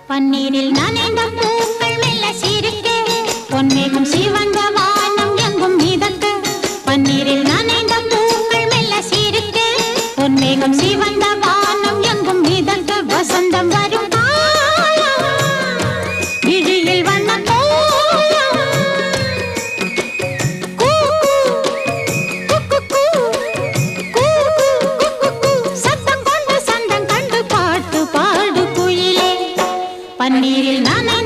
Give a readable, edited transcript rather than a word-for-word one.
பன்னீரில் நனைந்த பூக்கள் மெல்ல சிரிக்க பொன்மேகம் சிவந்த வானம் எங்கும் மிதக்க பன்னீரில் நனைந்த பூக்கள் மெல்ல சிரிக்க பொன்மேகம் சிவந்த வானம் எங்கும் மிதக்க வசந்தம் வரும் விழியில் வண்ண சத்தம் கொண்டு சந்தம் கண்டு பாட்டு பாடு குயிலே பன்னீரில் நனைந்த